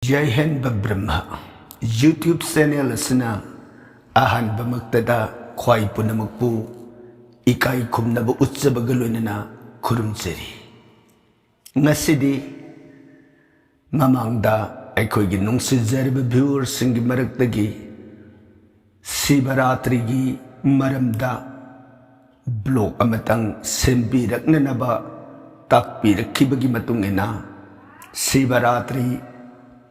जय Hind Brahma YouTube channel असना अहनबमक्तदा ख्वाई पुनमकपु इकाई खुमनब उत्सबग लोइनना खुरुमचरी ngасidi mamangda aikoigi nungsijarib viewers singi maraktagi Sivaratri gi maramda blog amatang sembiraknanaba takpirakibagi matungina Sivaratri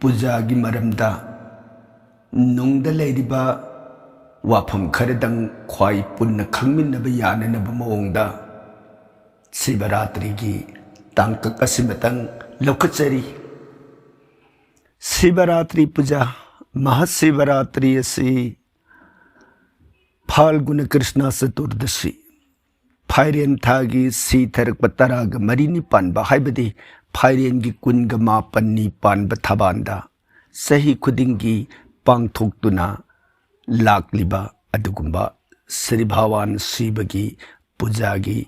puja gi maramda nungda leiriba wafam kharadang khwai punna khangminnaba yananaba maongda Sivaratri gi tangkak asimatang lokachari Sivaratri puja Mahasivaratri asi Phalguna Krishna Saturdashi Phairen thagi si tharak pataraga marini panba haibadi Phairen gi kunga mapanni panba thabanda sahi khudingi pangthoktuna lakliba adugumba Sri Bhawan Sivagi pujagi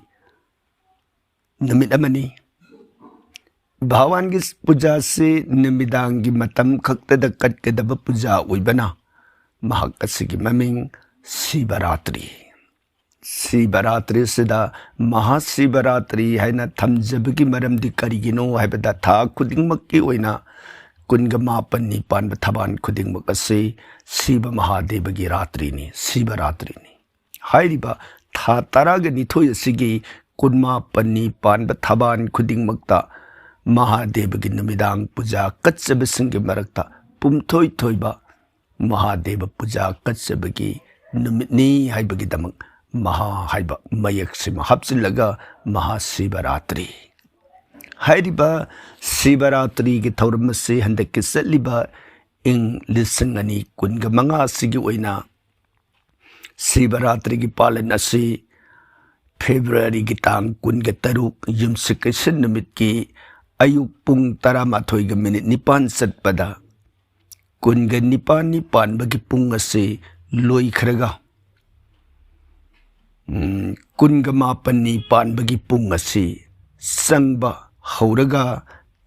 namit amani Bhawan gi puja se nimidangi matam khaktada katkadaba puja oibana mahak asigi maming Sivaratri Sivaratri sida Mahasivaratri haina thamjabagi maramdi karigino haibada tha khudingmakki oina kunga mapanni panba thaban khudingmak ase Siva Mahadevagi ratri ni Sivaratri ni hairiba tha taraga nithoi asigi kunma panni panba thaban khudingmakta Mahadevagi namidang puja katsabasingi marakta pumthoi thoiba Mahadeva puja katsabagi numidni haibagi damang maha haiba mayak sima hapsilaga Mahasivaratri hairiba Sivaratri gi thauramase handakki satliba ing lisang ani kunga manga sigi oina Sivaratri gi palan ase February gi tang kunga taruk yumsikasan numit ki ayuk pung 11:09 satpada kunga nipan bagi pung ase loi khraga kunga mapanni pan bagi pung ase sangba hauraga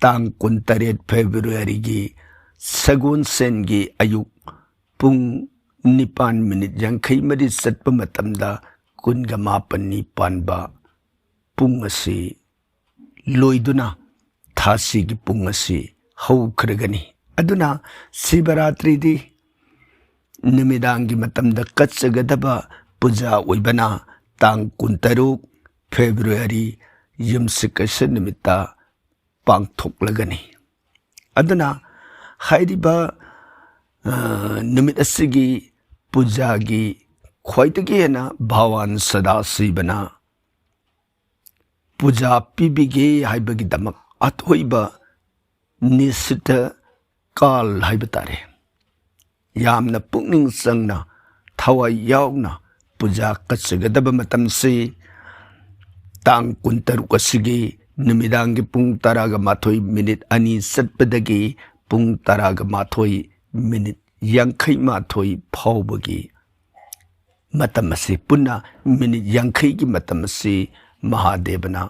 tang 13 February gi sagun sen gi ayuk pung 9:50 satpa matamda kunga mapanni panba pung ase loiduna thasi gi pung ase hau khragani aduna Sivaratri di nimidangi matamda katsagadaba puja oibana tang 13 February yumsikasan nimita pangthoklagani aduna hairiba nimit asigi puja gi khwaitagi hena Bhawan Sadasivana puja pibige haibagi damak athoiba nisita kal haibatare yamna pukning sangna thawai yauna puja katsagadaba matam se tang 13 asigi nimidangi pung 11:02 satpadagi pung 11:50 phawbagi matam ase punna minute 50 gi matam ase Mahadevana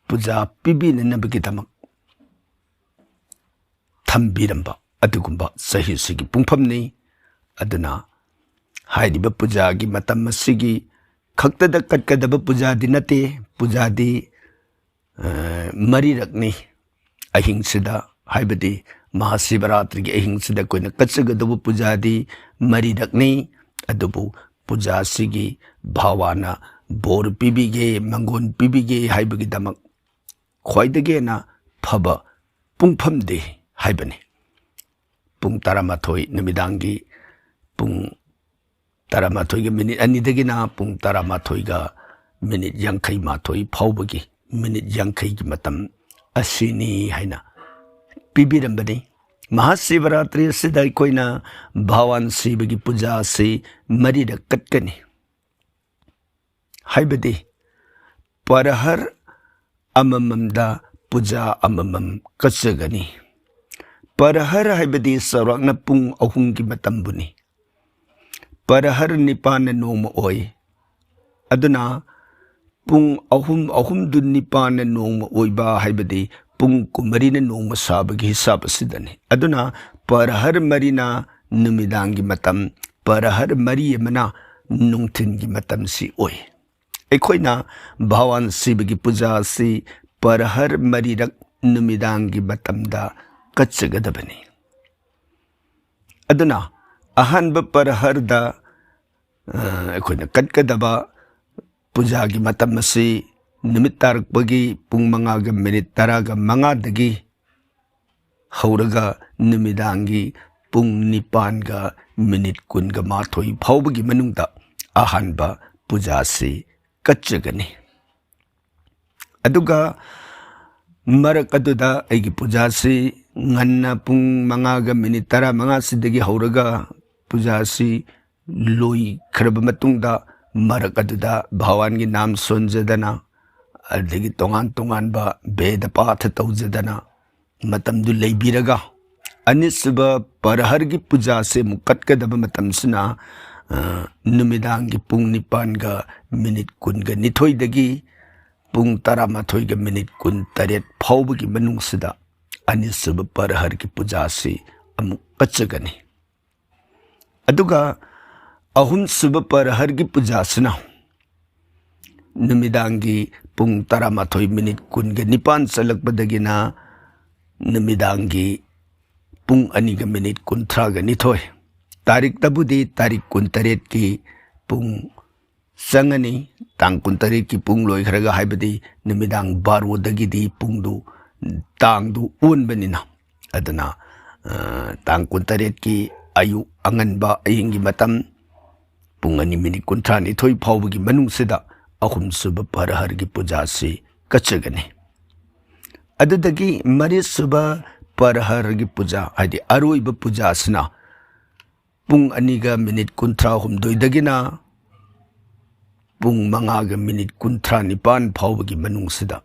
puja pibinanabagi damak thambiramba adugumba sahi sigi pungphamni aduna hairiba puja gi matam asigi khaktada katkadaba puja di nate puja di marirakni ahingsida haibadi Mahasivaratri gi ahingsida koina katsagadaba puja di marirakni adubu puja sigi bhawana bor pibige mangon pibige haibagi damak khwaidage na phaba pungphamde haibani pung 11 nimidangi pung 11 gi minute anidagi na pung 11 ga minute 50 phawbagi minute 50 gi matam asini haina pibirambani Mahasivaratri sida koina Bhawan Sivagi puja se marida katkani haibadi parahar amamamda puja amamam katsagani parahar haibadi sarakna pung 3 gi matambuni parahar nipan noma oi aduna pung ahum dun nipan noma oiba haibadi पुंग कुमरीना नोंग साबगी हिसाब सिदने अदुना परहर मरीना नुमिदांगी मतम परहर मरी मना नुंगथिनगी मतम सी ओय एखोइना भगवान शिव की पूजा से परहर मरीरक नुमिदांगी मतमदा कच्चगदबनी अदुना अहनब परहरदा एखोइना कटकदबा पूजा की मतम से निमित तारकपगी पुंग मंगागा मिनिट तरागा मंगादगी हौरगा नुमिदांगी पुंग निपानगा मिनिट कुनगा माथोई फाउबगी मनुंगदा अहनबा पूजा से कच्चगनी अदुगा मरक अदुदा एगी पूजा से ngana pung mangaga minit tara manga sidagi hauраga पूजा से लोई खरब मतुंगदा मरक अदुदा भगवान की नाम सोनजदना अदगी तोंगान तोंगान बा बेद पाठ तौजदना मतमदु लेबिरगा अनिसब परहर की पूजा से मुकटकदब मतमसना नुमिदांग की पुंग निपानगा मिनिट कुनगा निथोइदगी पुंग तरा माथोइगा मिनिट कुन तरेट फाउबगी मनुंगसदा अनिसब परहर की पूजा से अमुक कच्चगनी अदुगा अहुम सुब परहर की पूजा सना नुमिदांगी पुंग तरा माथोइ मिनिट कुनगा निपान सलकबदगिना नुमिदांगी पुंग अनिगा मिनिट कुंथ्रागा निथोइ तारीख तबुदी तारीख कुंतरेट की पुंग संगनी तांग कुंतरेट की पुंग लोई खरगा हाइबदी नुमिदांग बारोदगिदी पुंगदु तांगदु उनबनिना अदना तांग कुंतरेट की आयु अंगनबा अयंगी मतम पुंग अनि मिनिट कुंथ्रा निथोइ फाउबगी मनुंगसिदा अहुम सुब परहर की पूजा से कच्चगनी अदुदगी मरि सुब परहर की पूजा आदि अरोइब पूजा सना पुंग अनिगा मिनिट कुंथ्रा हुमदोइदगिना पुंग मंगागा मिनिट कुंथ्रा निपान फाउबगी मनुंगसिदा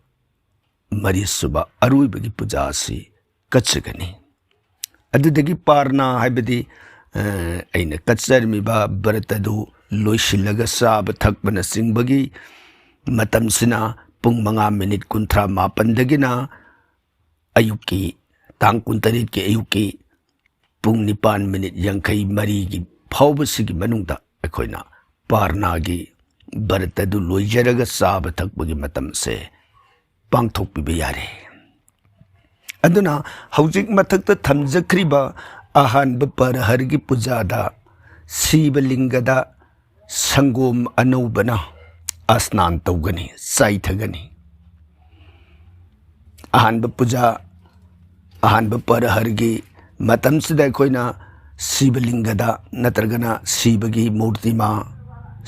मरि सुब अरोइबगी पूजा से कच्चगनी अदुदगी पारना हाइबदी अइना कच्चरमिबा बरतदु लोइसिलगा साब थकबना सिंबगी मतमसिना पुंग मंगा मिनिट कुंथ्रा मापनदगिना अयुकी तांग कुंतरेट के अयुकी पुंग निपान मिनिट यंखई मरी की फाउबसिगी मनुंगदा अखोइना पारनागी बरतदु लोइजरगा साब थकबगी मतम से पांगथोकपिबा यारे अदुना हौजिक मथक्ता थमजख्रिबा अहानब परहर की पूजादा शिवलिंगदा संगोम अनौबना स्नान तौगनी साइथगनी अहानब पूजा अहानब परहर की मतमसिदा अखोइना शिवलिंगदा नत्रगना शिवगी मूर्ति मा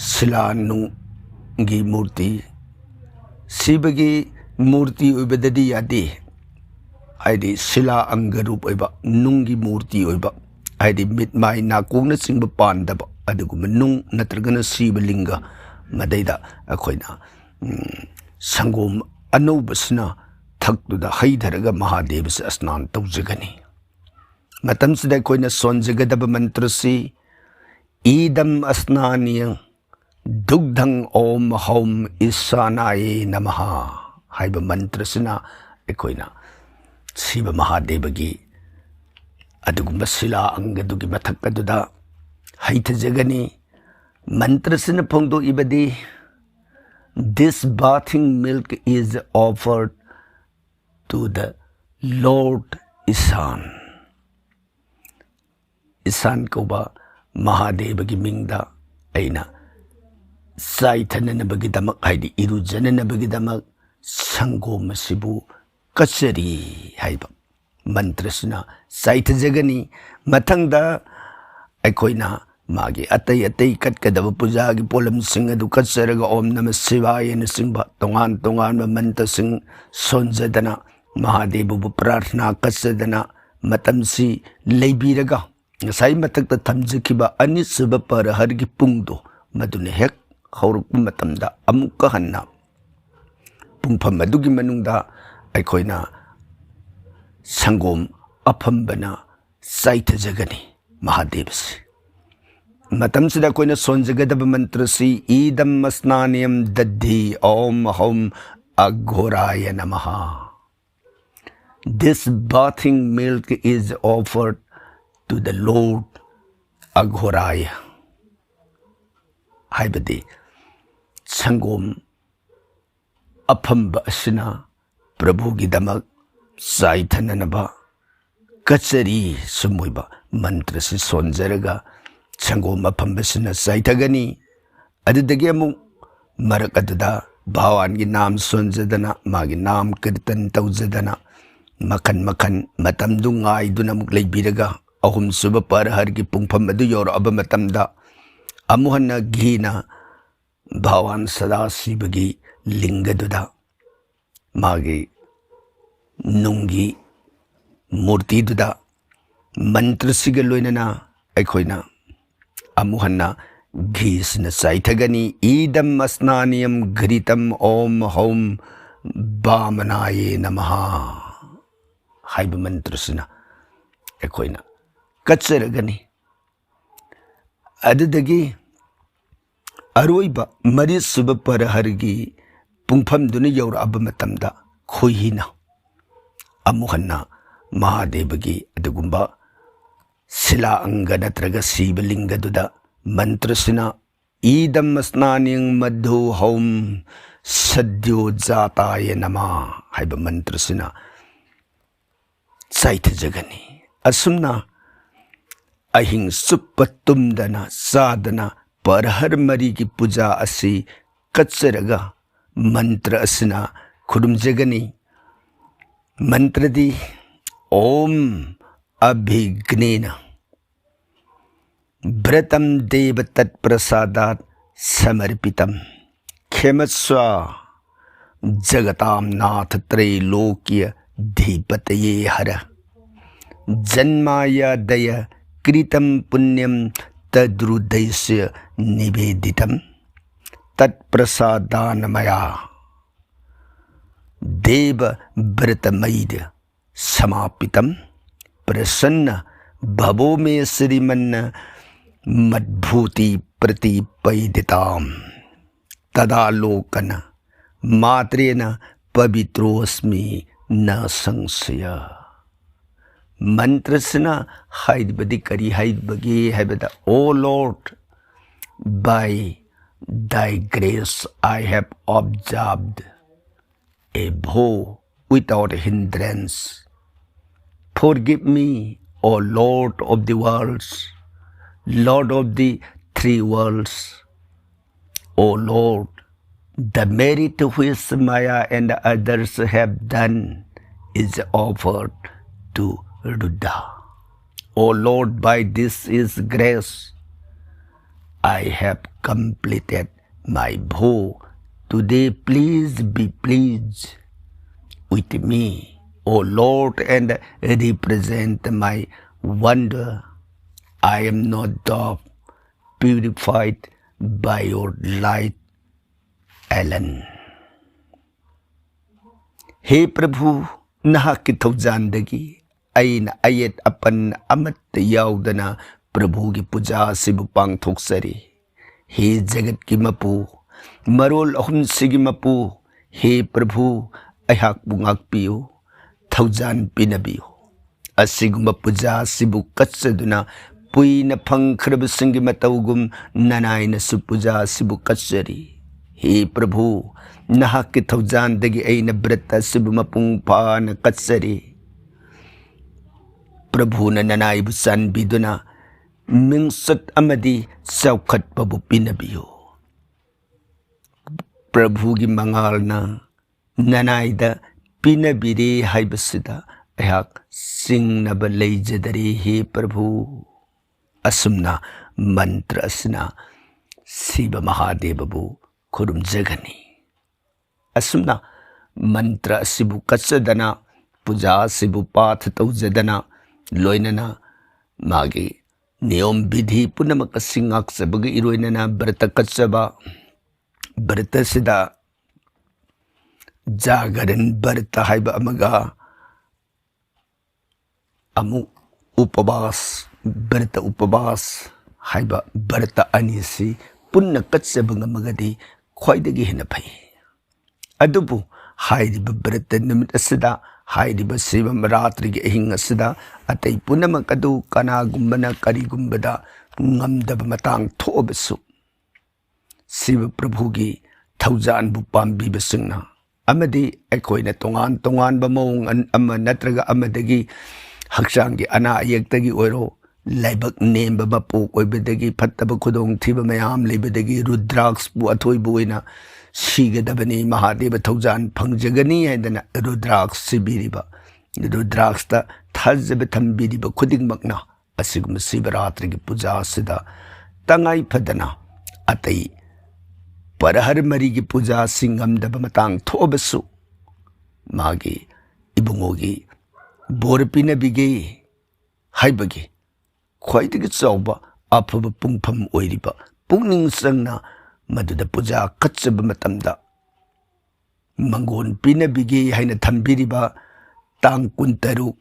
शिलानुगी मूर्ति शिवगी मूर्ति उबददी यादे आइदि शिला अंग रूप ओइबा नुंगी मूर्ति ओइबा आइदि मिट माइ नाकोंगना सिंग पांदब अदुगुम नुंग नत्रगना शिवलिंग मदैदा अखोइना संगोम अनौबसना थक्तुदा हैधरगा महादेव से स्नान तौजगनी मतमसिदा अखोइना सोनजगदब मंत्र से ईदम स्नानिय दुग्धं ओम हौम ईशानाय नमः हाइब मंत्र सिना अखोइना शिव महादेव की अदुगुम शिला अंगदुगी मथक्कदुदा हैथजगनी मंत्र सिन फोंदो इबदी this bathing milk is offered to the Lord Isan Isan कोबा महादेव की मिंगदा अइना साइथननबगिदमक हाइदि इरुजननबगिदमक संगोम सिबु कचरी हाइब मंत्रसना साइथजगनी मथंगदा अखोइना मागी अतै अतै कटकदब पूजा की पोलम सिंह अदु कचरगा ओम नमः शिवाय न सिंह तोंगान तोंगान मंत्र सिंह सोनजदना महादेव बु प्रार्थना कचदना मतमसी लेबिरगा साइ मथक्ता थमजखिबा अनिसुब परहर की पुंगदो मदुने हेक हौरुक मतमदा अमुक हन्ना पुंफम अदुगी मनुंगदा अखोइना संगोम अफम्बना साइथजगनी महादेव से मतमसिदा कोइना सोनजगदब मंत्र से ईदम स्नानियम दद्धि ओम हौम अघोराय नमः This bathing milk is offered to the Lord Aghoraya. Haibadi Sangom Apamba Asina Prabhu Gidamak Saitananaba Katsari Sumuiba Mantra si Sonzaraga Sangom Apambasina Saitagani Adadagiamu Marakadada Bhawan gi naam sonzadana magi naam kirtan tawzadana makan matamdu ngai duna muk leibiraga ahum suba parhar gi pungpham adu yor aba matamda amuhanna ghina Bhawan Sadasivagi lingaduda magi nungi murti duda mantra siga loinana aikhoina amuhanna Ghisna Saithagani Idam Asnaniyam Ghritam Om Hom Bhamanaye Namaha Haiba Mantrasina Ekoina Katsaragani Adadagi Aroiba Maris Subaparhargi Pungpam Duni Yaur Abamatamda Khoihina Amuhanna Mahadevagi Adagumba Sila Angana Traga Sibalinga Duda Mantrasina Idam Asnaniyang Madhu Hom Sadyo Jataya Nama Haiba Mantrasina Saita Jagani Asumna Ahing Supatumdana Sadana Parhar Marigi Puja Asi Katsaraga Mantra Asina Kudum Jagani Mantradi Om Abhignena Vratam Deva Tat Prasadat Samarpitam Khemaswa Jagatam Nath Lokya Dhipataye Hara Janmaya Daya Kritam Punyam Tadrudaisya Niveditam Tat Prasadanamaya Deva Vratamayda Samapitam Prasanna Bhavo Me Srimanna Madbhuti Pratipaiditam Tadalokana Matrena Pavitrosmi Na Sangsaya Mantrasana Haidbadi Kari Haidbagi Habada O Lord, by Thy grace I have observed a vow without hindrance. Forgive me, O Lord of the worlds, Lord of the three worlds. O Lord, the merit which Maya and others have done is offered to Ruddha. O Lord, by this is grace, I have completed my vow. Today please be pleased with me, O Lord, and represent my wonder. I am not thou purified by your light alone. He Prabhu, nahaki tawjandagi aina ayet apan amat yaudana Prabhu ki puja sibu pang thoksari. He jagat ki mapu, marol ahun sigi mapu, he Prabhu ayhak bungak piyo, tawjan pinabiyo. Asiguma puja sibu katsaduna Pui na pangkrabasingi matawgum nanay na supuja sibu katsari. He Prabhu, nahaki tawjan dagi ay na brata sibu mapungpa na katsari. Prabhu na nanay busan biduna, mingsat amadi saukat pabu pinabiyo. Prabhu gi mangal na nanay da pinabiri hay basida ayak sing na balay jadari. He Prabhu, Asumna mantra asna Siva Mahadeva bu kurum jagani. Asumna mantra sibu katsadana puja sibu path tawjadana loinana magi niyom vidhi punamakasingak sabag iroinana brata katsaba brata sida jagaran brata haiba amaga amu upabas Berta upabas haiba berta anisi punna katsabanga magadi khwaidagi hena phai adubu hairiba berta namit asida हाइरिबा Shivratri की अहिंग असदा अतै पुनमक अदु कनागुम्बना करिगुम्बदा ngamdaba matang tho'obsu Shiv प्रभु की थौजान बु पाम्बीबसिंगना अमदी अखोइना तोंगान तोंगान बमोंग अमा नत्रगा अमदगी हक्चांग की अना अयेक्तगी ओइरो लाइबक नेमबा बपोक ओइबदगी फत्तब खुदोंग थिबा मयाम लेबदगी रुद्राक्ष बु अथोइबु ओइना सीगदबनी महादेव थौजान फंगजगनी हैदना रुद्राक्ष सिबिरिबा रुद्राक्ष थाजब थंबिरिबा खुदिंगमकना असिगुम शिवरात्रि की पूजा सिदा तंगाई फदना अतई परहर मरी की पूजा सिंगमदब मतंग थोबसु मागी इबुंगोगी बोरपिनबिगे हाइबगी ख्वाइदगी चौबा अफब पुंगफम ओइरिबा पुंगनिंग संगना मदुदा पूजा कच्चब मतमदा मंगोन पिनबिगे हाइना थंबिरिबा तांग कुंतरु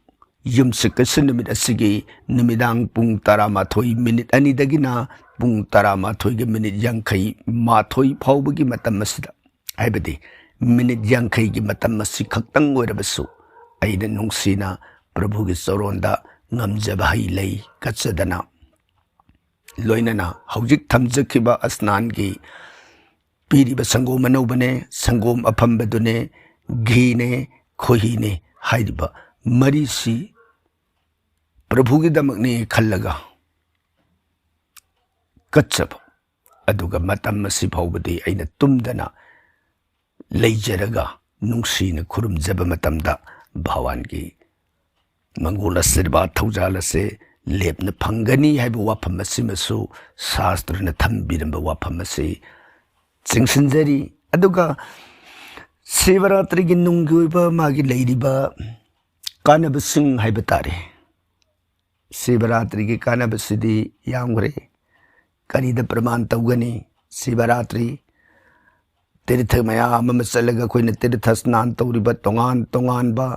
युमसिकसन निमित असिगी निमिदांग पुंग 13 मिनिट अनिदगिना पुंग 13 मिनिट यांखई माथोई फाउबगी मतम मसिदा हाइबदी मिनिट यांखई की मतम मसि खक्तंग ओइरबसु अइना नुंगसिना प्रभु की सरोंदा ngamjaba hai lei katsadana loinana hojik thamjakhiba asnan ki piriba sangom anobane sangom aphambadune ghi ne khohi ne hairiba marisi प्रभु की दमकने खल्लगा कच्चब अदुगा मतम मसि फाउबदी अइना तुमदना लेजरगा नुंगसीन खुरुमजब मतमदा भगवान की मंगोल आशीर्वाद थौजालसे लेपन फंगनी है वाफम मसु शास्त्र न थंबिरंब वाफम से चिंगसिंजरी अदुगा शिवरात्रि की नुंगुइबा मागी लेरिबा कानबसिंग है बतारे शिवरात्रि की कानबसिदी यांगरे करीद प्रमाण तौगनी शिवरात्रि तीर्थ मयाम चलगा कोई तीर्थ स्नान तौरिबा तोंगान तोंगानबा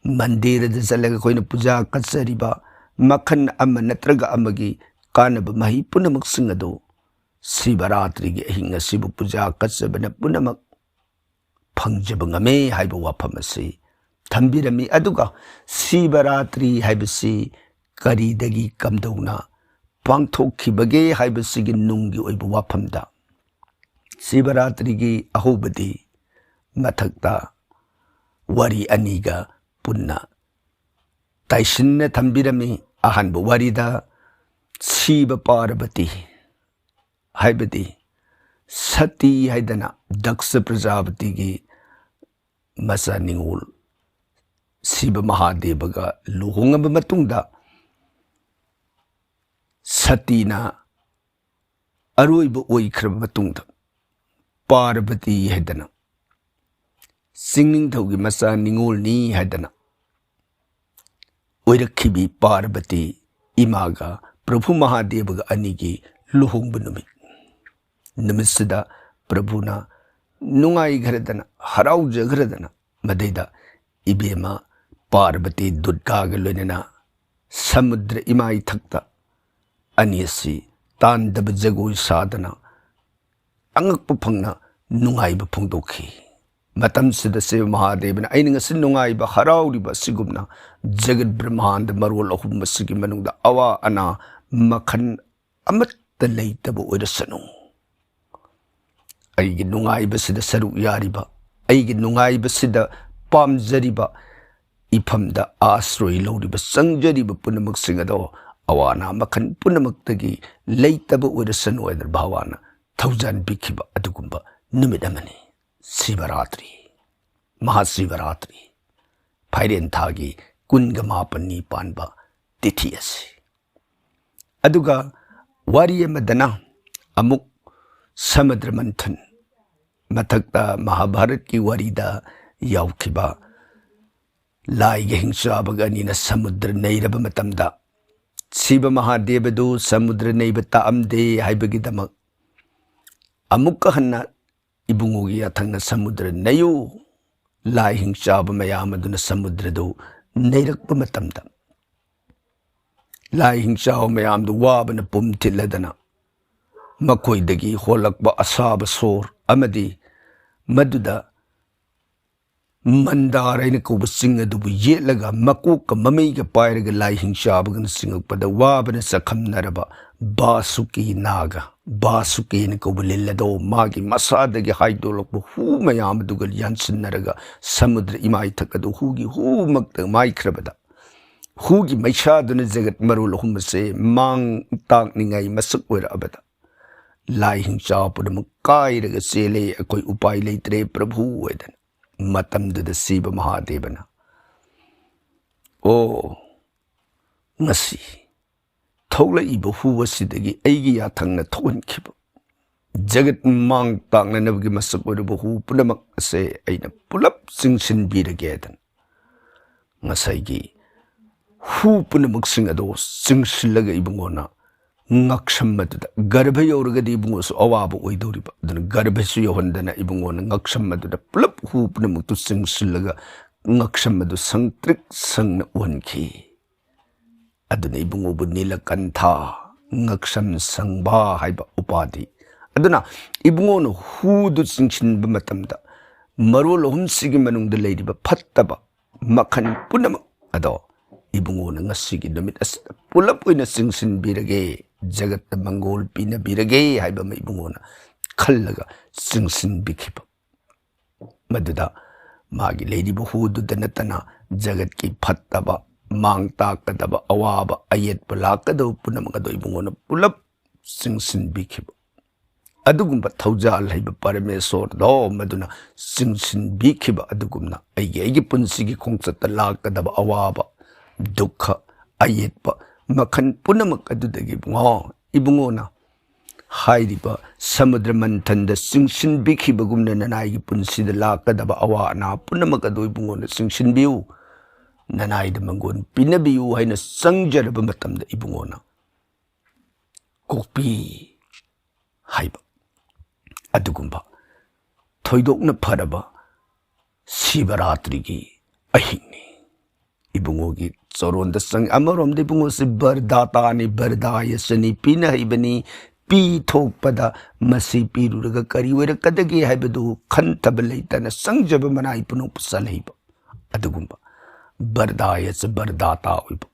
मंदिर चलगा कोई पूजा कचरीबा मखन अम नत्रगा अमगी कानब मही पुनमक सिंगदो शिवरात्रि की अहिंग सिबु पूजा कचबन पुनमक फंगजब ngame हाइब वाफम से थंबिरमी अदुगा शिवरात्रि हाइबसी करीदगी कमदौना पांगथोखिबगे हाइबसिगी नुंगी ओइब वाफमदा शिवरात्रि की अहोबदी मथक्ता वरी अनीगा पुन्ना ताइसिन्न थंबिरमी अहनब वरीदा शिव पार्वती हाइबदी सती हाइदना दक्ष प्रजापति की मसा निंगोल शिव महादेवगा लुहोंगब मतुंगदा सतीना अरोइब ओइख्रब मतुंगदा पार्वती हाइदना सिंगनिंगथौगी मसा निंगोलनी हाइदना ओइरखिबी पार्वती इमागा प्रभु महादेवगा अनिगी लुहोंब नुमिसिदा प्रभुना नुंगाई घरदना हराउ जघरदना मदैदा इबेमा पार्वती दुर्गागा लोइनना समुद्र इमाई थक्ता अनियसी तांदब जगोई साधना अंगक फंगना नुंगाई फंगदोखी मतम सिदा शिव महादेवना अइनंगसि नुंगाई हराउरिबा सिगुमना जगत ब्रह्मांड मरोल अहुम मसिगी मनुंगदा अवा अना मखन अमत्त लेइतब ओइरसनु अइगी नुंगाइबसिदा सरु यारिबा अइगी नुंगाइबसिदा पामजरिबा इफमदा आश्रय लौरिबा संजरिबा पुनमक सिंगदो अवाना मखन पुनमक्तगी लेइतब ओइरसनु ओइदर भावाना थौजान बिखिबा अदुगुंबा नुमित अमनी शिवरात्रि महाशिवरात्रि फाइरेन थागी कुनगा मापन्नी पानबा तिथि असी अदुगा वारी अमदना अमुक समुद्र मंथन मथक्ता महाभारत की वारीदा याउखिबा लाइगे हिंसाबगा नीना समुद्र नैरब मतमदा शिव महादेवदु समुद्र नैब ताअमदे हाइबगिदमक अमुक हन्ना इबुंगोगी अथंगना समुद्र नयो लाई हिंसाब मयाम अदुना समुद्रदो नैरक्प मतमदा लाई हिंसाव मयाम दु वाबना पुमथिलदना मकोइदगी होलक्बा असाब सोर अमदी मदुदा Mandara in a cobsing a dubu yetlaga, Makoka, Mamika, Pyraga, lying shabagan sing up, but the Waban Sakam Naraba, Basuki Naga, Basuki in a cobolilado, Magi, Masada, Haidol, who may Amadugal Jansen Naraga, Samudra Imaitaka, who maked the microbada. Hugi may shadow is a marul whom say, Mang Tankning a Masuk abada. Lying sharp with a Makai, a sele, a koi upai late Prabhu weden. Matam de Siba Mahadevana. Oh, Nasi. Tola Ibo who was sitting Agia Tanga Toan Kibo. Jagat Mang Tang and Navgi Masakuribo who Punamak say, Aina pull up sing sin beat again. Nasagi. Who Punamak sing a dose, sing Shilaga Ibungona. Ngakshamad, Garbe Yorgadi Bungus, Awabo, Idoriba, then Garbesu Yondana Ibungon, Ngakshamad, the plup hoop to sing Silaga, Ngakshamadu sang trick sang one key. Aduna Ibungo Bunila Kanta, Ngaksham sang ba Hyba Upadi. Aduna Ibungon who do sing Shin Bamatamda, Marol hum sigimanung the lady, but Pataba, Makan Punam Ado. Ibungon nga sige damit as pull up in a sing sin birage jagat the mangol pina birage haiba may ibungona kalaga sing sin bikip maduda magi lady buhudu danatana jagat ki pataba mang takadaba awaba ayet palakado punamagado ibungona pull up sing sin bikip adugumba thaujal haiba paramesor do maduna sing sin bikiba adugumna ayegi punsigi khongchata lakadaba awaba Dukha ayetpa makan punamak adudagi bungo ibungona hairiba samudra mantanda singshin bikhi bagumna nanai punsida lakadaba awa na punamak adu ibungona singshin biu nanai da mangon pinabiu haina sangjaraba matamda ibungona kokpi haiba adugumba thoidokna pharaba sivaratri ahingni ibungogi soron the sang amarom de bungo se bardata ni bardaya sani pina ibani pi thok pada masi piruga kari wera kadagi haibadu khantabalaitana sangjaba manai puno pusalaiba adugumba bardaya se bardata uib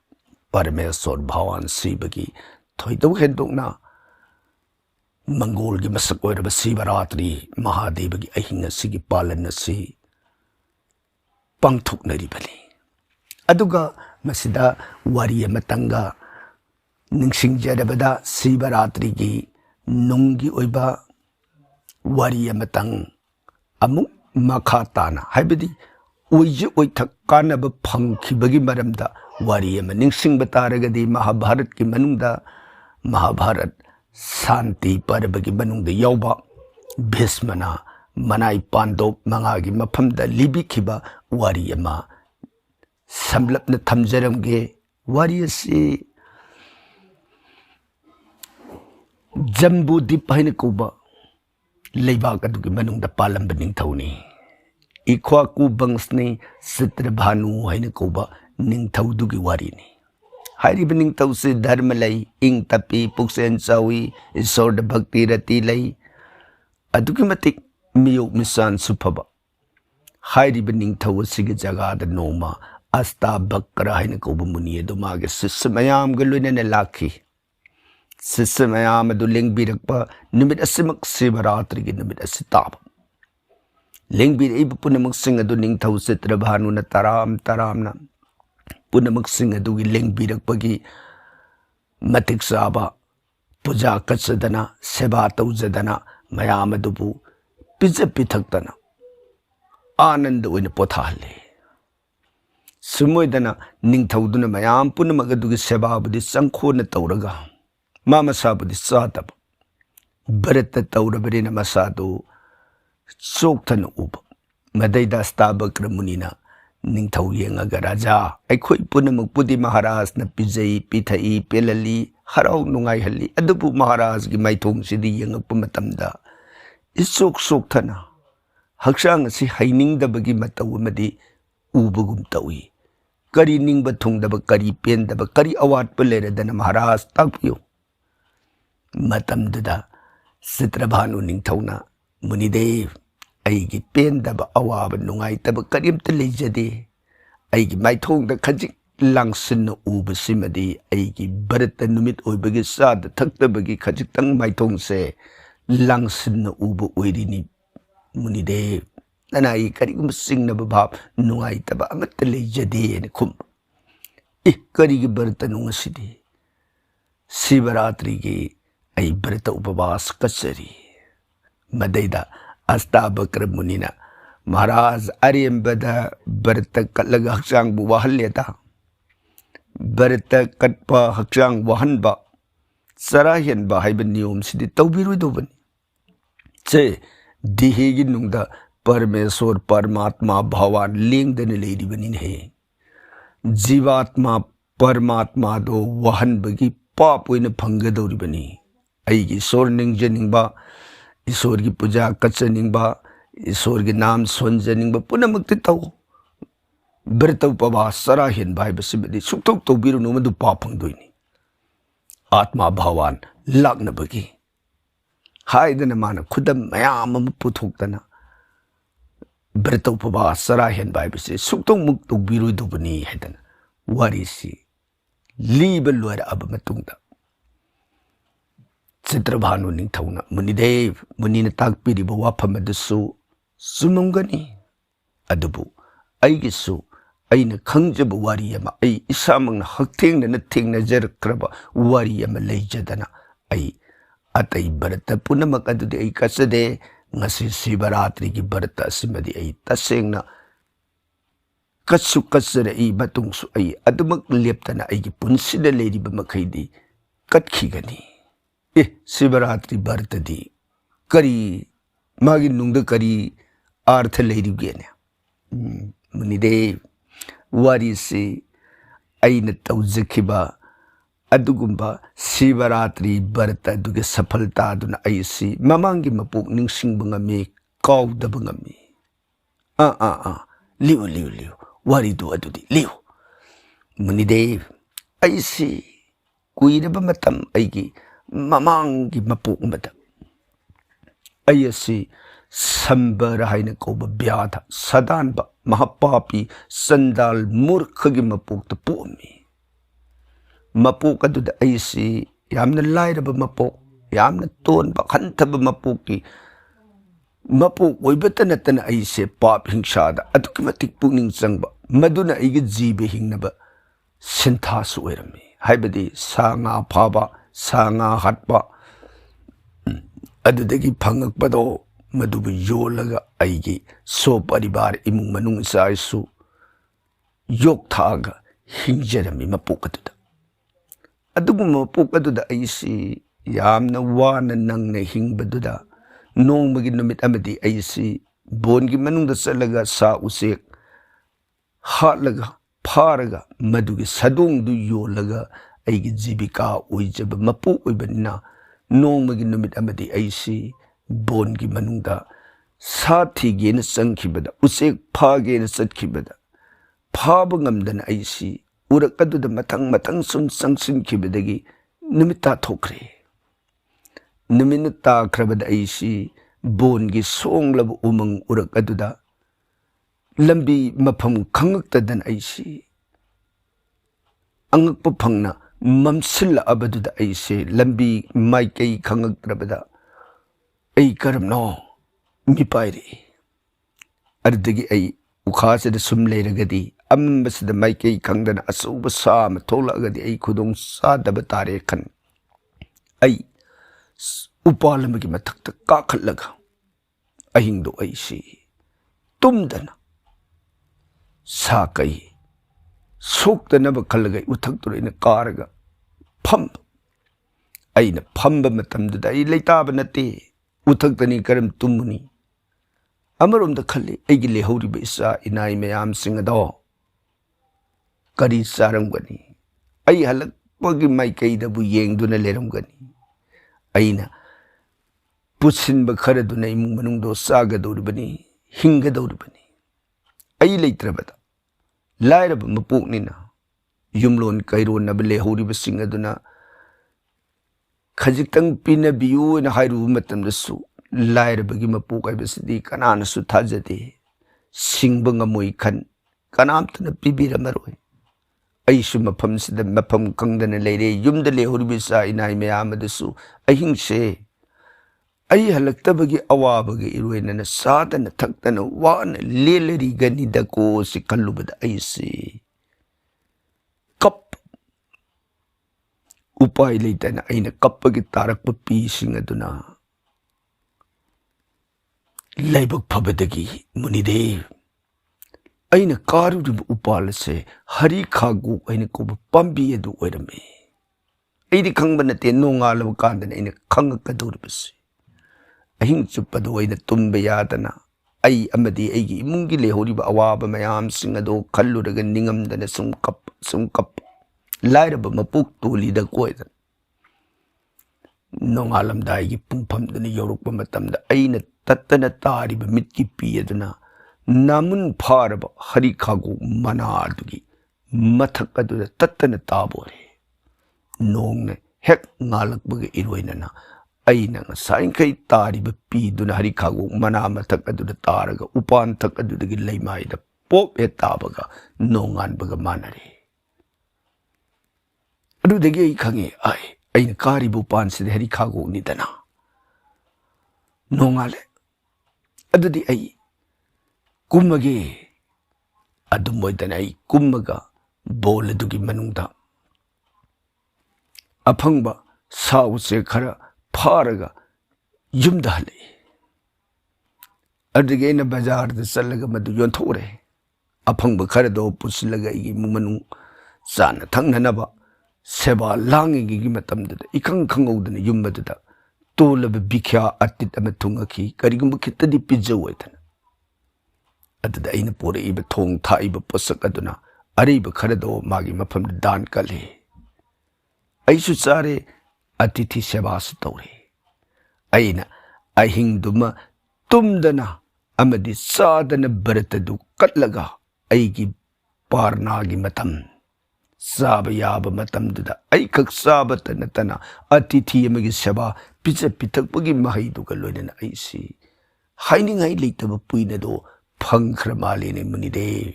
parmesor bhawan sibagi thoido hendokna mangol gi masak oira sivaratri mahadevagi ahinga sigi palana si pangthok nari bali aduga masida wari matanga ningsing jarabada sivaratri gi nungi oiba wari matang amu makhatana haibidi uiji oithak kanaba phangkhibagi maramda wari ama ningsing bataragadi mahabharat ki manungda mahabharat santi parabagi manungda yauba bhismana manai pandop mangagi maphamda libikhiba wari ama samlapna thamjaramge wari asi jambu dip haina kuba leibak adugi manungda palamba ningthawni ikwa ku bangsni sitrabhanu haina kuba ningthawdugi warini hairiba ningthawse dharma lay ing tapi puksen chawi isorda bhakti rati lay adugi matik miyok misan supaba hairiba ningthaw asigi jagada noma asta bakra haina kuba muni adu mage sisamayam galunana lakhi sisamayam adu lengbirakpa numit asimak sivaratri gi numit asitaba lengbir ibu punamak sing adu ningthaw sitrabhanu na taram na punamak sing adu gi lengbirakpa gi matik saba puja katsadana seba tawjadana mayam adubu pija pithakdana anand oina pothalle sumoidana ningthawduna mayam punamak adu gi seba budi sangkhona tawraga mama sabudi satab barata tawrabarina masadu sokthana uba madaida stabakra munina ningthaw yengaga raja aikhoi punamak pudi maharaj na pijai pithai pelali harau nungai halli adubu maharaj gi maithong sidi yengakpa matamda isok sokthana haksang asi hainingdabagi mataw amadi ubagum tawi kari ningba thungdaba kari pendaba kari awatpa leradana maharaj takpiyo matamdada sitrabhanu ningthawna Munidev ꯑꯩꯒꯤ ꯄꯦꯟꯗꯕ ꯑꯋꯥꯕ ꯅꯨꯡꯉꯥꯏꯇꯕ ꯀꯔꯤꯝꯇ ꯂꯩꯖꯗꯦ ꯑꯩꯒꯤ ꯃꯥꯏꯊꯣꯡꯗ ꯈꯖꯤꯛ ꯂꯥꯡꯁꯤꯟꯅ ꯎꯕꯁꯤꯃꯗꯤ ꯑꯩꯒꯤ ꯚꯥꯔꯠꯇ ꯅꯨꯃꯤꯠ ꯑꯣꯏꯕꯒꯤ ꯆꯥꯗ ꯊꯛꯇꯕꯒꯤ ꯈꯖꯤꯛꯇꯪ ꯃꯥꯏꯊꯣꯡꯁꯦ ꯂꯥꯡꯁꯤꯟꯅ ꯎꯕ ꯑꯣꯏꯔꯤꯅꯤ ꯃꯨꯅꯤꯗꯦꯕ ꯅꯅꯥ ꯑꯩ ꯀꯔꯤꯒꯨꯝꯕ ꯆꯤꯡꯅꯕ ꯚꯥꯕ ꯅꯨꯡꯉꯥꯏꯇꯕ ꯑꯃꯠꯇ ꯂꯩꯖꯗꯦꯅ ꯈꯨꯝꯕ ꯀꯔꯤꯒꯤ ꯚꯥꯔꯠꯇꯅꯣ ꯉꯁꯤꯗꯤ शिवरात्रि आई व्रत उपवास कचरी मदैदा अस्ताबकर मुनिना महाराज अरेंबद व्रत कटलग हक्चांग वहलेदा व्रत कटप हक्चांग वहनब चरा हेनब हाइब नियम सिदि तौबिरुदोबनी चे दिहेगी नुंगदा परमेश्वर परमात्मा भगवान लेंगदन लेरिबनी हे जीवात्मा परमात्मा दो वहन बगी पाप ओइना फंगदौरिबनी अईगी ईश्वर निंगजनिंगबा ईश्वर की पूजा कचनिंगबा ईश्वर के नाम सोनजनिंगबा पुनमक्ति तौ व्रत उपवास सरा हेनबा हाइबसिबदि सुक्तौ तौबिरुनु मदु पाप फंगदोइनी आत्मा भगवान लाक्नबगी हाइदना माना खुदम मयाम अम पुथोक्तना व्रत उपवास सरा हेनबा हाइबसि सुक्तौ मुक तौबिरुदोबनी हाइदना वारिसी लीब लोर अब मतुंगदा चित्रभानु निंथौना मुनिदेव मुनिना ताकपिरिबा वाफम अदुसु सुमुंगनी अदुबु अईगिसु अईना खंगजब वारी अमा अई इसामंगना हक्थेंगना थेंगनजरक्रबा वारी अमा लेजदना अई अतई व्रत पुनमक अदुदि अई कसदे ngasi शिवरात्रि की व्रत असिमदि अई तसेंगना कच्छु कच्चरे ई बतुंगसु आई अदुमक लेप्तना आईगी पुंसिदा लेरिबा मखैदी कटखिगनी शिवरात्रि व्रतदी करी मागी नुंगद करी अर्थ लेरिबगेने मुनिदेव वारिसे आईना तौजखिबा अदुगुंबा शिवरात्रि व्रत अदुगे सफलता अदुना आईसी ममांगी मपुक निंगसिंगबा ngami काउदबा ngami लिउ लिउ लिउ वारी दो अदुदी लियो मुनिदेव ऐसी कुइरबा मतम ऐगी ममांगी मपुक मद ऐसी संबर हाइना कौबा व्याध सदानबा महापापी संदाल मूर्ख की मपुक त पोमी मपुक अदुदा ऐसी यामना लाइरबा मपुक यामना तोनबा खंथबा मपुक की मपुक ओइबत नतन ऐसे पाप हिंसादा अदुकी मतिक पुनिंग चंगबा मदुना ऐगे जीबे हिंगनबा सिंथासु ओइरमी हाइबदी साङा फाबा साङा हटबा अदुदगी फंगकपदो मदुबु योलगा ऐगे सो परिवार इमुंग मनुंग साइसु योक थागा हिंजरमी मपुक अदुदा अदुगु मपुक अदुदा ऐसी यामना वाना नंगना हिंगबदुदा नोंबगी नुमित अमदी ऐसी बोनगी मनुंगदा चलगा सा उसेक हाटलगा फारगा मदुगी सदोंगदु योलगा ऐगी जीविका ओइजब मपु ओइबनिना नोंबगी नुमित अमदी ऐसी बोनगी मनुंगदा सा थीगेन संखिबदा उसेक फागेन सतखिबदा फाब ngамदना ऐसी उरकदुदा मथंग मथंग सुम संगसिनखिबदगी नुमिता थोखरे नुमिन ताख्रबद ऐसी बोनगी सोंगलब उमंग उरकदुदा लंबी मफम खंगक्तदन ऐसी अंगप फंगना ममसिल अबदुदा ऐसे लंबी माइकई खंगक्त्रबदा ऐ करमनो मिपाइरे अरदगी ऐ उखासद सुम लेरगदी अम्बसद माइकई खंगदन असुब साम थोलगदी ऐ खुदोंग सादब तारे खन ऐ उपालमगी मथक्त काखलगा अहिंगदो ऐसी तुमदना साकई सोक्तनब खलगई उथक्तुरैना कारगा फम अइना फम्ब मतमदुदा ऐ लेताब नते उथक्तनी करम तुमुनी अमरोमदा खल्ले ऐगी लेहौरिबा इसा इनाई मयाम सिंगदो करी सारमगनी ऐ हलकपगी माइकैदबु येंगदुना लेरमगनी अइना पुसिनबा खरदुना इमुंग मनुंगदो सागदौरिबनी हिंगदौरिबनी ऐ लेत्रबदा लाइरब मपुकनिना युमलोन कैरोनब लेहौरिबसिंग अदुना खजिक्तंग पिनबियुना हाइरुब मतमदसु लायरबगी मपोक हाइबसिदि कनानासु थाजदे सिंब ngamoi खन कनामतन पिबिरमरोय अइसु मफमसिद मफम कंगदन लेरे युमद लेहोरिबिसा इनाय मयामदसु अहिंसे अइ हलक्तबगी अवाबगी इरोयनन सादन थक्तन वान लेलरी गनि दको सि कल्लुबद अइसे कप उपाय लेतन अइना कप्पगी तारक पीसिंग अदुना लाइबक फबदगी मुनिदेव अइना कारुरिब उपाल से हरि खागु अइना कोब पंबी अदु ओइरमे अइदि खंगब नते नोंगालब कांदन अइना खंगकदोरबसे अहिंग चुप्पदो अइना तुम्ब यादना अइ अमदि अइगी इमुंगी लेहोरिब अवाब मयाम सिंग अदो खल्लुरग निंगमदन सुम कप लाइरब मपुक तोलीद कोइदन नोंगालमदा अइगी पुंफमदन यौरकप मतमदा अइना तत्तन तारिब मिटकी पीयदना नामुन फारब हरि खागु मनादुगी मथक अदुदा तत्तन ताबोरे नोंगने हेक ngalakbage iroinana aina sainkai तारिब पीदुना हरि खागु मना मथक अदुदा तारगा उपान थक अदुदगी leimaida pop e tabaga nonganbaga manare अदुदगी ai khange ai aina karibu panside Hari खागु nidana nongale अदुदी ai कुम्मगे अदुमोइदन आई कुम्मगा बोल अदुगी मनुंगदा अफंगबा साउसे खरा फारगा युमदा हले अदुगे न बाजार द चलगा मदु योंथोरे अफंगबा खरा दो पुसलगा इगी मुमनु साना थंगनबा सेवा लांगिगी मतमददा इखंग खंगौदन युमबददा तोलब बिख्या अतित अम थुंगखी करिगुम खितदि पिजवैदन अदुदा अइना पोरइब थोंग थाइब पोसक अदुना अरिब खरदो मागी मफम दान कले अइसु चारे अतिथि सेवास तौरे अइना अहिंगदुमा तुमदना अमदि सादन बरतदु कटलगा अइगी पारनागी मतम साब याब मतमदुदा अइखक साबत नतना अतिथि अमगी सेवा पिच पिथकपगी महैदुगा लोइनना अइसी हाइनिंगाइ लेतब पुइनदो फंख्र मालेने मुनिदेव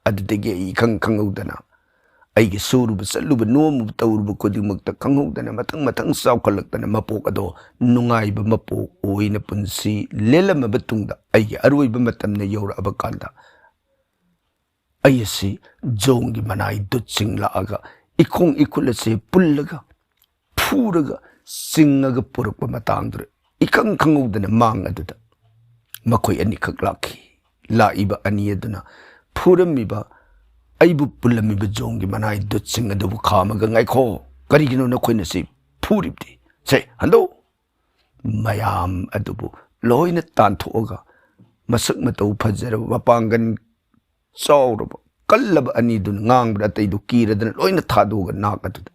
अदुदगे इखंग खंगौदना अइगे सोरुब चलुब नोमुब तौरुब खुदिमक्ता खंगौदना मतंग मतंग सावखलक्तना मपोक अदो नुंगाइब मपोक ओइना पुंसी लेलमब तुंगदा अइगे अरोइब मतमने यौरअब कांदा अइसी जोंगी मनाई दुचिंग लागा इखोंग इखुलसे पुल्लगा फूरगा सिंगगा पुरकप मतांगदुर इखंग खंगौदना मांग अदुदा मखोय अनिखक लाखी लाइब अनि अदुना फुरमिबा अइबु पुल्लमिब जोंगी मनाई दुचिंग अदुबु खामगा ngaikho करिगिनो नखोयना सि फुरिबदि से हंदो मयाम अदुबु लोइना तानथोगा मसक मतौ फजरब मपांगन चौरब कल्लब अनि दुन ngangbra तैदु कीरदन लोइना थादोगा नाक अदुदा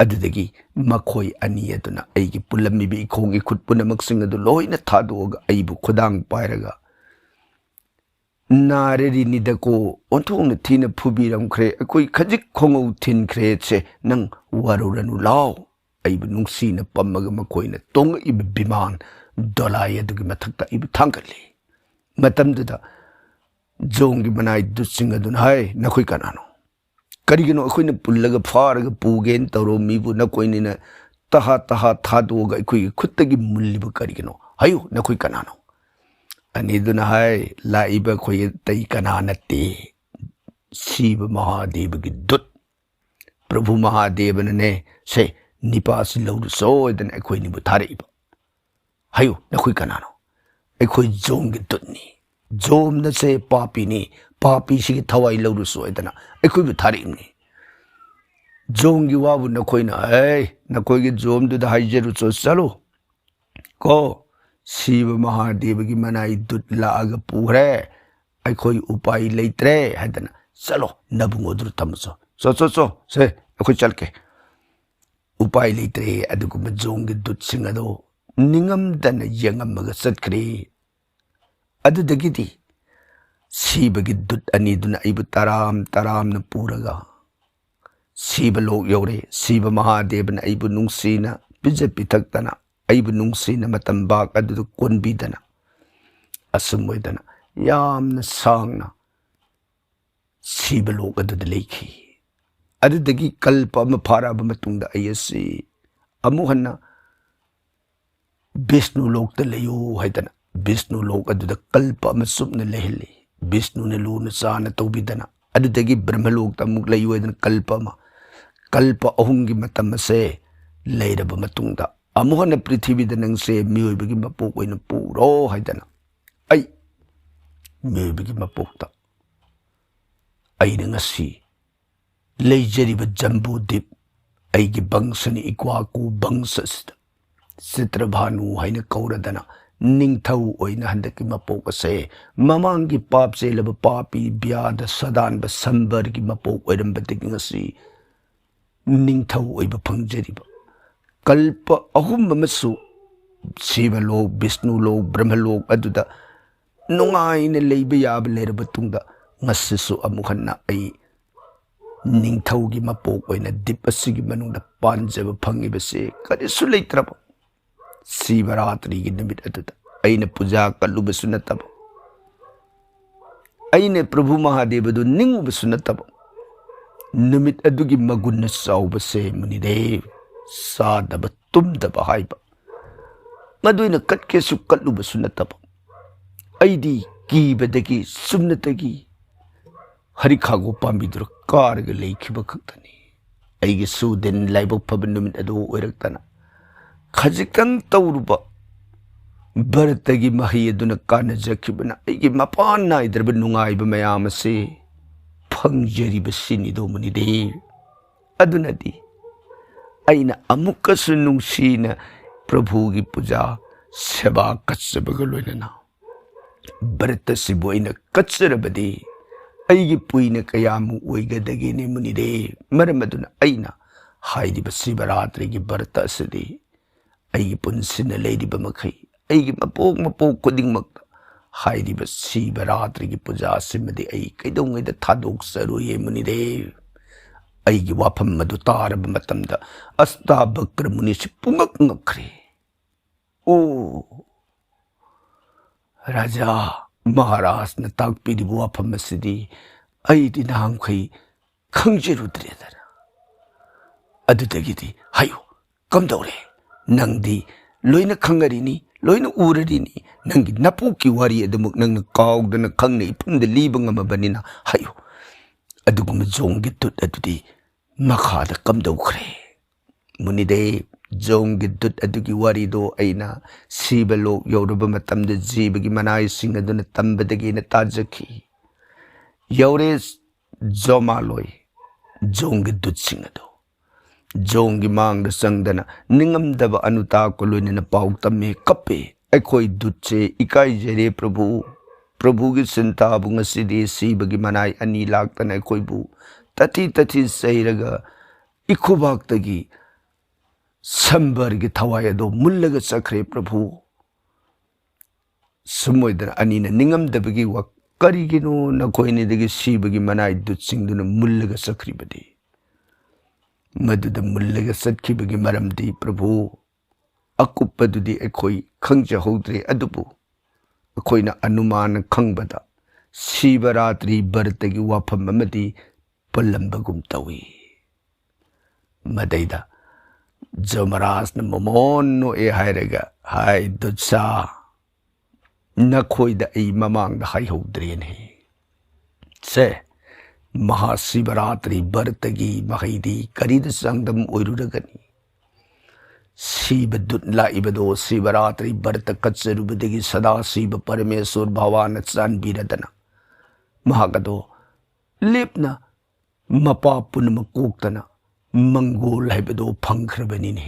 अदुदगी मखोय अनि अदुना अइगी पुल्लमिबि इखोंगी खुद पुनमक्सिंग अदु लोइना थादोगा अइबु खुदांग पायरगा नारेरी निदको ओंथोंग थीना फुबिरमख्रे अकोई खजिक खोंगौ थिनख्रे से नंग वारुरनु लाओ अइबु नुंगसीना पम्मगा मखोयना तोंग इब बिमान दोलाय अदुगी मथक्ता इबु थांगले मतमदुदा जोंगी मनाई दुसिंग अदुन हाय नखोय कनानो करिगिनो अखोयना पुल्लगा फारगा पुगेन तौरो मीबु नखोयनिना तहा तहा थादोगा अखोय खुत्तगी मुल्लिबु करिगिनो हायो नखोय कनानो अनिदुना हाय लाइब खोय तई कना नते शिव महादेव की दुत प्रभु महादेव ने से निपास लौर सोदन अखोय निबु थारेब हायो नखोय कनानो अखोय जोंग की दुतनी जोम न से पापी सी थवाई लौर सोदना अखोय बु थारेबनी जोंग की वाबु नखोयना ए नखोय की जोम दुदा हाइजरु चलो को शिव महादेव की मनाई दुत लाग पूरे अखोई उपाय लेत्रे हैदना चलो नबुंगोदुर तमसो सो से अखोई चल के उपाय लेत्रे अदुगुम जोंग दुत सिंग अदो निंगम दन यंगमग सत्क्रे अदुदगिदी शिव की दुत अनि दुन अइबु तराम न पूरगा शिव लोक यौरे शिव महादेव न अइबु नुंगसीना पिज पिथक्तना ꯑꯩꯕꯨ ꯅꯨꯡꯁꯤꯅ ꯃꯇꯝ ꯕꯥꯛ ꯑꯗꯨꯗ ꯀꯣꯟꯕꯤꯗꯅ ꯑꯁꯨꯝ ꯑꯣꯏꯗꯅ ꯌꯥꯝꯅ ꯁꯥꯡꯅ ꯁꯤꯕ ꯂꯣꯛ ꯑꯗꯨꯗ ꯂꯩꯈꯤ꯫ ꯑꯗꯨꯗꯒꯤ ꯀꯜꯄ ꯑꯃ ꯐꯥꯔꯛꯑꯕ ꯃꯇꯨꯡꯗ ꯑꯩ ꯑꯁꯤ ꯑꯃꯨꯛ ꯍꯟꯅ ꯕꯤꯁꯅꯨ ꯂꯣꯛꯇ ꯂꯩꯌꯨ ꯍꯥꯏꯗꯅ ꯕꯤꯁꯅꯨ ꯂꯣꯛ ꯑꯗꯨꯗ ꯀꯜꯄ ꯑꯃ ꯆꯨꯞꯅ ꯂꯩꯍꯜꯂꯤ꯫ ꯕꯤꯁꯅꯨꯅ ꯂꯨꯅ ꯆꯥꯅ ꯇꯧꯕꯤꯗꯅ ꯑꯗꯨꯗꯒꯤ ꯕ꯭ꯔꯍ꯭ꯃꯂꯣꯛꯇ ꯑꯃꯨꯛ ꯂꯩꯌꯨ ꯍꯥꯏꯗꯅ ꯀꯜꯄ 3ꯒꯤ ꯃꯇꯝ ꯑꯁꯦ ꯂꯩꯔꯕ ꯃꯇꯨꯡꯗ ꯑꯃꯨꯛ ꯍꯟꯅ ꯄ꯭ꯔꯤꯊꯤꯕꯤꯗ ꯅꯪꯁꯦ ꯃꯤꯑꯣꯏꯕꯒꯤ ꯃꯄꯣꯛ ꯑꯣꯏꯅ ꯄꯨꯔꯣ ꯍꯥꯏꯗꯅ ꯑꯩ ꯃꯤꯑꯣꯏꯕꯒꯤ ꯃꯄꯣꯛꯇ ꯑꯩꯅ ꯉꯁꯤ ꯂꯩꯖꯔꯤꯕ ꯖꯝꯕꯨꯗꯤꯞ ꯑꯩꯒꯤ ꯕꯪꯁꯅꯤ ꯏꯀ꯭ꯋꯥꯀꯨ ꯕꯪꯁ ꯑꯁꯤꯗ ꯆꯤꯇ꯭ꯔꯚꯥꯅꯨ ꯍꯥꯏꯅ ꯀꯧꯔꯗꯅ ꯅꯤꯡꯊꯧ ꯑꯣꯏꯅ ꯍꯟꯗꯛꯀꯤ ꯃꯄꯣꯛ ꯑꯁꯦ ꯃꯃꯥꯡꯒꯤ ꯄꯥꯞ ꯆꯦꯜꯂꯕ ꯄꯥꯄꯤ ꯕ꯭ꯌꯥꯗ ꯁꯗꯥꯟꯕ ꯁꯝꯕꯔꯒꯤ ꯃꯄꯣꯛ ꯑꯣꯏꯔꯝꯕꯗꯒꯤ ꯉꯁꯤ ꯅꯤꯡꯊꯧ ꯑꯣꯏꯕ ꯐꯪꯖꯔꯤꯕ ꯀꯜꯄ 3 ꯑꯃꯁꯨ ꯁꯤꯕꯂꯣꯛ ꯕꯤꯁꯅꯨꯂꯣꯛ ꯕ꯭ꯔꯍ꯭ꯃꯂꯣꯛ ꯑꯗꯨꯗ ꯅꯨꯡꯉꯥꯏꯅ ꯂꯩꯕ ꯌꯥꯕ ꯂꯩꯔꯕ ꯇꯨꯡꯗ ꯉꯁꯤꯁꯨ ꯑꯃꯨꯛ ꯍꯟꯅ ꯑꯩ ꯅꯤꯡꯊꯧꯒꯤ ꯃꯄꯣꯛ ꯑꯣꯏꯅ ꯗꯤꯞ ꯑꯁꯤꯒꯤ ꯃꯅꯨꯡꯗ ꯄꯥꯟꯖꯕ ꯐꯪꯉꯤꯕꯁꯦ ꯀꯔꯤꯁꯨ ꯂꯩꯇ꯭ꯔꯕ ꯁꯤꯕꯔꯥꯇ꯭ꯔꯤꯒꯤ ꯅꯨꯃꯤꯠ ꯑꯗꯨꯗ ꯑꯩꯅ ꯄꯨꯖꯥ ꯀꯠꯂꯨꯕꯁꯨ ꯅꯠꯇꯕ ꯑꯩꯅ ꯄ꯭ꯔꯚꯨ ꯃꯍꯥꯗꯦꯕꯗꯨ ꯅꯤꯡꯉꯨꯕꯁꯨ ꯅꯠꯇꯕ ꯅꯨꯃꯤꯠ ꯑꯗꯨꯒꯤ ꯃꯒꯨꯟꯅ ꯆꯥꯎꯕꯁꯦ ꯃꯨꯅꯤꯗꯦꯕ ꯆꯥꯗꯕ ꯇꯨꯝꯗꯕ ꯍꯥꯏꯕ ꯃꯗꯨꯅ ꯀꯠꯀꯦꯁꯨ ꯀꯠꯂꯨꯕꯁꯨ ꯅꯠꯇꯕ ꯑꯩꯗꯤ ꯀꯤꯕꯗꯒꯤ ꯁꯨꯝꯅꯇꯒꯤ ꯍꯔꯤꯈꯥꯒꯣ ꯄꯥꯝꯕꯤꯗꯨꯔ ꯀꯥꯔꯒ ꯂꯩꯈꯤꯕ ꯈꯛꯇꯅꯤ꯫ ꯑꯩꯒꯤ ꯁꯨꯗꯤꯟ ꯂꯥꯏꯕꯛ ꯐꯕ ꯅꯨꯃꯤꯠ ꯑꯗꯨ ꯑꯣꯏꯔꯛꯇꯅ ꯈꯖꯤꯛꯇꯪ ꯇꯧꯔꯨꯕ ꯚꯔꯇꯒꯤ ꯃꯍꯩ ꯑꯗꯨꯅ ꯀꯥꯟꯅꯖꯈꯤꯕꯅ ꯑꯩꯒꯤ ꯃꯄꯥꯟ ꯅꯥꯏꯗ꯭ꯔꯕ ꯅꯨꯡꯉꯥꯏꯕ ꯃꯌꯥꯝ ꯑꯁꯤ ꯐꯪꯖꯔꯤꯕꯁꯤꯅꯤꯗꯣ ꯃꯨꯅꯤꯗꯦ꯫ ꯑꯗꯨꯅꯗꯤ ꯑꯩꯅ ꯑꯃꯨꯛꯀꯁꯨ ꯅꯨꯡꯁꯤꯅ ꯄ꯭ꯔꯚꯨꯒꯤ ꯄꯨꯖꯥ ꯁꯦꯕꯥ ꯀꯠꯆꯕꯒ ꯂꯣꯏꯅꯅ ꯚꯔꯇꯁꯤꯕꯨ ꯑꯩꯅ ꯀꯠꯆꯔꯕꯗꯤ ꯑꯩꯒꯤ ꯄꯨꯏꯅ ꯀꯌꯥꯃꯨꯛ ꯑꯣꯏꯒꯗꯒꯦꯅꯦ ꯃꯨꯅꯤꯗꯦ꯫ ꯃꯔꯝ ꯑꯗꯨꯅ ꯑꯩꯅ ꯍꯥꯏꯔꯤꯕ ꯁꯤꯕꯔꯥꯇ꯭ꯔꯤꯒꯤ ꯚꯔꯇ ꯑꯁꯤꯗꯤ ꯑꯩꯒꯤ ꯄꯨꯟꯁꯤꯅ ꯂꯩꯔꯤꯕ ꯃꯈꯩ ꯑꯩꯒꯤ ꯃꯄꯣꯛ ꯈꯨꯗꯤꯡꯃꯛꯇ ꯍꯥꯏꯔꯤꯕ ꯁꯤꯕꯔꯥꯇ꯭ꯔꯤꯒꯤ ꯄꯨꯖꯥ ꯑꯁꯤꯃꯗꯤ ꯑꯩ ꯀꯩꯗꯧꯉꯩꯗ ꯊꯥꯗꯣꯛꯆꯔꯣꯏꯌꯦ ꯃꯨꯅꯤꯗꯦ꯫ ꯑꯩꯒꯤ ꯋꯥꯐꯝ ꯑꯗꯨ ꯇꯥꯔꯕ ꯃꯇꯝꯗ ꯑꯁꯇꯥꯕꯀ꯭ꯔ ꯃꯨꯅꯤꯁꯤ ꯄꯨꯡꯉꯛ ꯉꯛꯈ꯭ꯔꯦ꯫ ꯑꯣ ꯔꯥꯖꯥ ꯃꯍꯥꯔꯥꯖꯅ ꯇꯥꯛꯄꯤꯔꯤꯕ ꯋꯥꯐꯝ ꯑꯁꯤꯗꯤ ꯑꯩꯗꯤ ꯅꯍꯥꯟꯈꯩ ꯈꯪꯖꯔꯨꯗ꯭ꯔꯦꯗꯅ꯫ ꯑꯗꯨꯗꯒꯤꯗꯤ ꯍꯥꯏꯌꯨ ꯀꯝꯗꯧꯔꯦ ꯅꯪꯗꯤ ꯂꯣꯏꯅ ꯈꯪꯉꯔꯤꯅꯤ ꯂꯣꯏꯅ ꯎꯔꯔꯤꯅꯤ ꯅꯪꯒꯤ ꯅꯄꯣꯛꯀꯤ ꯋꯥꯔꯤ ꯑꯗꯨꯃꯛ ꯅꯪꯅ ꯀꯥꯎꯗꯅ ꯈꯪꯅ ꯏꯐꯝꯗ ꯂꯤꯕ ꯉꯝꯃꯕꯅꯤꯅ ꯍꯥꯏꯌꯨ ꯑꯗꯨꯒꯨꯝꯕ ꯖꯣꯡꯒꯤ ꯗꯨꯠ ꯑꯗꯨꯗꯤ ꯃꯈꯥꯗ ꯀꯝꯗꯧꯈ꯭ꯔꯦ? ꯃꯨꯅꯤꯗꯦ ꯖꯣꯡꯒꯤ ꯗꯨꯠ ꯑꯗꯨꯒꯤ ꯋꯥꯔꯤꯗꯣ ꯑꯩꯅ ꯁꯤꯕ ꯂꯣꯛ ꯌꯧꯔꯕ ꯃꯇꯝꯗ ꯖꯤꯕꯒꯤ ꯃꯅꯥꯏꯁꯤꯡ ꯑꯗꯨꯅ ꯇꯝꯕꯗꯒꯤ ꯑꯩꯅ ꯇꯥꯖꯈꯤ꯫ ꯌꯧꯔꯦ ꯖꯣꯃꯥꯂꯣꯏ ꯖꯣꯡꯒꯤ ꯗꯨꯠꯁꯤꯡ ꯑꯗꯣ ꯖꯣꯡꯒꯤ ꯃꯥꯡꯗ ꯆꯪꯗꯅ ꯅꯤꯡꯉꯝꯗꯕ ꯑꯅꯨꯇꯥꯛꯀ ꯂꯣꯏꯅꯅ ꯄꯥꯎ ꯇꯝꯃꯦ ꯀꯞꯄꯦ꯫ ꯑꯩꯈꯣꯏ ꯗꯨꯠꯁꯦ ꯏꯀꯥꯏꯖꯔꯦ ꯄ꯭ꯔꯚꯨꯒꯤ ꯁꯤꯟꯇꯥꯕꯨ ꯉꯁꯤꯗꯤ ꯁꯤꯕꯒꯤ ꯃꯅꯥꯏ 2 ꯂꯥꯛꯇꯅ ꯑꯩꯈꯣꯏꯕꯨ ꯇꯊꯤ ꯆꯩꯔꯒ ꯏꯈꯨꯕꯥꯛꯇꯒꯤ ꯁꯝꯕꯔꯒꯤ ꯊꯋꯥꯏ ꯑꯗꯣ ꯃꯨꯜꯂꯒ ꯆꯠꯈ꯭ꯔꯦ ꯄ꯭ꯔꯚꯨ꯫ ꯁꯨꯝꯃꯣꯏꯗꯅ ꯑꯅꯤꯅ ꯅꯤꯡꯉꯝꯗꯕꯒꯤ ꯀꯔꯤꯒꯤꯅꯣ ꯅꯈꯣꯏꯅꯤꯗꯒꯤ ꯁꯤꯕꯒꯤ ꯃꯅꯥꯏ ꯗꯨꯠꯁꯤꯡꯗꯨꯅ ꯃꯨꯜꯂꯒ ꯆꯠꯈ꯭ꯔꯤꯕꯗꯤ? ꯃꯗꯨꯗ ꯃꯨꯜꯂꯒ ꯆꯠꯈꯤꯕꯒꯤ ꯃꯔꯝꯗꯤ ꯄ꯭ꯔꯚꯨ ꯑꯀꯨꯞꯄꯗꯨꯗꯤ ꯑꯩꯈꯣꯏ ꯈꯪꯖꯍꯧꯗ꯭ꯔꯦ ꯑꯗꯨꯕꯨ ꯑꯩꯈꯣꯏꯅ ꯑꯅꯨꯃꯥꯅ ꯈꯪꯕꯗ ꯁꯤꯕꯔꯥꯇ꯭ꯔꯤ ꯚꯔꯇꯒꯤ ꯋꯥꯐꯝ ꯑꯃꯗꯤ ꯄꯜꯂꯝꯕꯒꯨꯝ ꯇꯧꯏ꯫ ꯃꯗꯩꯗ ꯖꯃꯔꯥꯖꯅ ꯃꯃꯣꯟ ꯅꯣꯛꯑꯦ ꯍꯥꯏꯔꯒ ꯍꯥꯏ ꯗꯨꯠꯁꯥ ꯅꯈꯣꯏꯗ ꯑꯩ ꯃꯃꯥꯡꯗ ꯍꯥꯏꯍꯧꯗ꯭ꯔꯦꯅꯦ꯫ ꯁꯦ ꯃꯍꯥꯁꯤꯕꯔꯥꯇ꯭ꯔꯤ ꯚꯔꯇꯒꯤ ꯃꯍꯩꯗꯤ ꯀꯔꯤꯗ ꯆꯥꯡꯗꯝ ꯑꯣꯏꯔꯨꯔꯒꯅꯤ? ꯁꯤꯕ ꯗꯨꯠ ꯂꯥꯛꯏꯕꯗꯣ ꯁꯤꯕꯔꯥꯇ꯭ꯔꯤ ꯚꯔꯇ ꯀꯠꯆꯔꯨꯕꯗꯒꯤ ꯁꯗꯥꯁꯤꯕ ꯄꯔꯃꯦꯁꯣꯔ ꯚꯒꯋꯥꯟꯅ ꯆꯥꯟꯕꯤꯔꯗꯅ ꯃꯍꯥꯛ ꯑꯗꯣ ꯂꯦꯞꯅ ꯃꯄꯥ ꯄꯨꯝꯅꯃꯛ ꯀꯣꯛꯇꯅ ꯃꯪꯒꯣꯜ ꯍꯥꯏꯕꯗꯣ ꯐꯪꯈ꯭ꯔꯕꯅꯤꯅꯦ꯫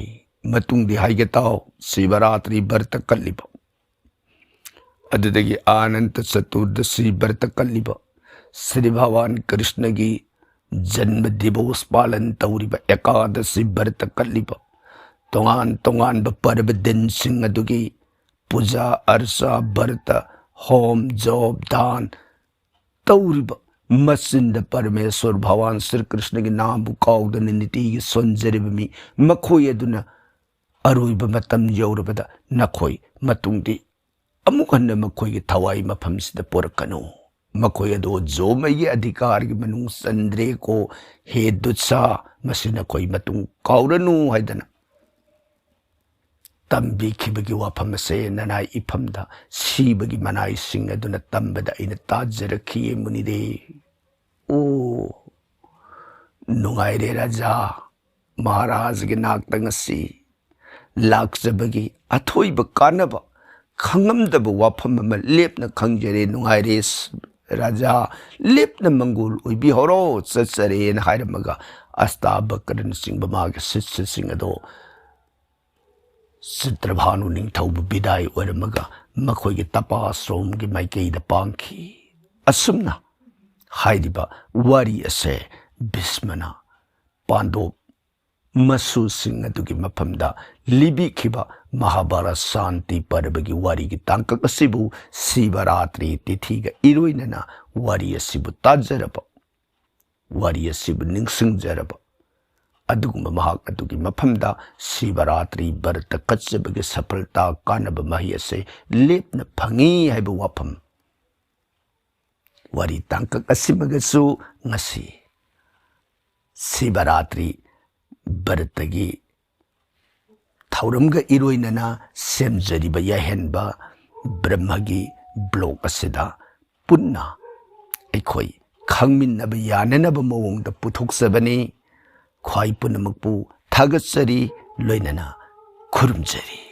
ꯃꯇꯨꯡꯗꯤ ꯍꯥꯏꯒꯦ ꯇꯥꯎ ꯁꯤꯕꯔꯥꯇ꯭ꯔꯤ ꯚꯔꯇ ꯀꯠꯂꯤꯕ ꯑꯗꯨꯗꯒꯤ ꯑꯅꯟꯇ ꯆꯇꯨꯔꯗꯁꯤ ꯚꯔꯇ ꯀꯠꯂꯤꯕ ꯁ꯭ꯔꯤ ꯚꯒꯋꯥꯟ ꯀ꯭ꯔꯤꯁꯅꯒꯤ ꯖꯟꯃ ꯗꯤꯕꯣꯁ ꯄꯥꯂꯟ ꯇꯧꯔꯤꯕ ꯑꯦꯀꯥꯗꯁꯤ ꯚꯔꯇ ꯀꯠꯂꯤꯕ तोंगान तोंगान पर्व दिन सिंह अदुगी पूजा अर्चा व्रत होम जॉब दान तौरिब मसिंद परमेश्वर भगवान श्री कृष्ण की नाम काउदन नीति की सोंजरिब मी मखोय अदुना अरोइबा मतम यौरबदा नखोई मतुंगदी अमुक हन्ना मखोई थवाई मफमसिदा पोरकनो मखोई अदो जोमई अधिकार की मनुंग संद्रे को हे दुत्सा मसिना कोई मतुंग काउरनु हाइदना तंबी खिबगी वाफम से ननाई इफमदा सीबगी मनाई सिंग अदुना तंबदा इन ताजरखिए मुनिदे ओ नुंगाइरे राजा महाराज के नाकतंगसी लाक्जबगी अथोइब कानब खंगमदब वाफम अमा लेपना खंगजरे नुंगाइरे राजा लेपना मंगोल ओइबी हरो चचरे न हाइरमगा अस्ताबकरन सिंह बमागे सिस्य सिंह अदो सिद्रभानु निंगथौब बिदाई ओरमगा मखोइगे तपासरोम के माइकेइदा पांखी असुमना हाइरिबा वारी असे भीष्मना पांडव मसु सिंह अदुगी मफमदा लिबिखिबा महाभारत शांति पर्व की वारी की तांकक असिबु शिवरात्रि तिथि का इरोइनना वारी असिबु ताजरब वारी असिबु निंगसिंगजरब अदुगुम महाक अदुगी मफमदा शिवरात्रि व्रत कच्चबगे सफलता कानब मही असे लेपन फंगी हाइबु वाफम वारी तांकक असिमगसु ngasi शिवरात्रि व्रतगी थौरमगा इरोइनना सेमजरिबा याहेनबा ब्रह्मगी ब्लॉक असिदा पुन्ना अखोई खंगमिन्नबा याननबा मवोंगदा पुथोक्सबनी ख्वाई पुनमकपु थागतसरी लोइनना खुरुमजरी।